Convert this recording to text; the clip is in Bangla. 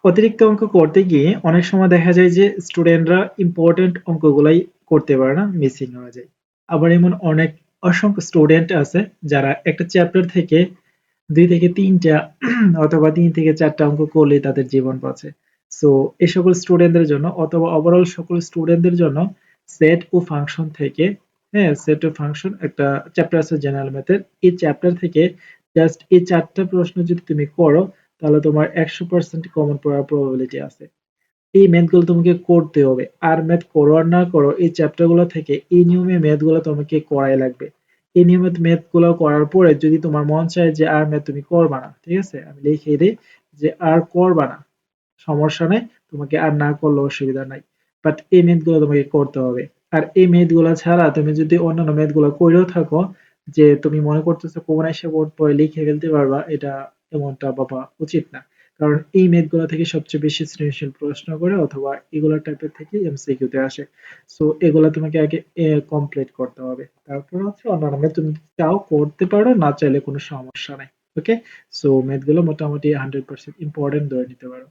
অতিরিক্ত অঙ্ক করতে গিয়ে অনেক সময় দেখা যায় যে স্টুডেন্টরা ইম্পর্টেন্ট অঙ্কগুলাই করতে পারে না, মিসিং হয়ে যায়। আবার এমন অনেক অসংখ্য স্টুডেন্ট আছে যারা একটা চ্যাপ্টার থেকে 2 থেকে 3টা অথবা 3 থেকে 4টা অঙ্ক করলে তাদের জীবন বাঁচে। সো এই সকল স্টুডেন্টদের জন্য অথবা ওভারঅল সকল স্টুডেন্টদের জন্য সেট ও ফাংশন থেকে, হ্যাঁ, সেট ও ফাংশন একটা চ্যাপ্টার আছে জেনারেল ম্যাথের। এই চ্যাপ্টার থেকে জাস্ট এই 4টা প্রশ্ন যদি তুমি করো তাহলে তোমার 100% কমন পড়ার প্রবাবিলিটি আছে। এই ম্যাথ গুলো তোমাকে করতে হবে। আর ম্যাথ করো আর না করো, এই চ্যাপ্টার গুলো থেকে এই নিয়মে ম্যাথ গুলো তোমাকে করাই লাগবে। এই নিয়মিত ম্যাথ গুলো করার পরে যদি তোমার মন চায় যে আর ম্যাথ তুমি করবা না, ঠিক আছে, আমি লিখে দিই যে আর করবা না, সমস্যা নাই, তোমাকে আর না করলেও অসুবিধা নাই, বাট এই ম্যাথ গুলো তোমাকে করতে হবে। আর এই ম্যাথ গুলো ছাড়া তুমি যদি অন্যান্য ম্যাথ গুলো করেও থাকো, যে তুমি মনে করতেছো কোন এসে বোর্ড পরে লিখে ফেলতে পারবা, এটা এমনটা বাবা উচিত না। কারণ এই ম্যাথ গুলো থেকে সবচেয়ে বেশি সৃজনশীল প্রশ্ন করে অথবা এগুলো টাইপের থেকে এমসিকিউ তে আসে। সো এগুলা তোমাকে আগে কমপ্লিট করতে হবে, তারপর হচ্ছে অন্যান্য ম্যাথ তুমি চাও করতে পারো, না চাইলে কোনো সমস্যা নাই। ওকে, সো ম্যাথ গুলো মোটামুটি 100% ইম্পর্টেন্ট ধরে নিতে পারো।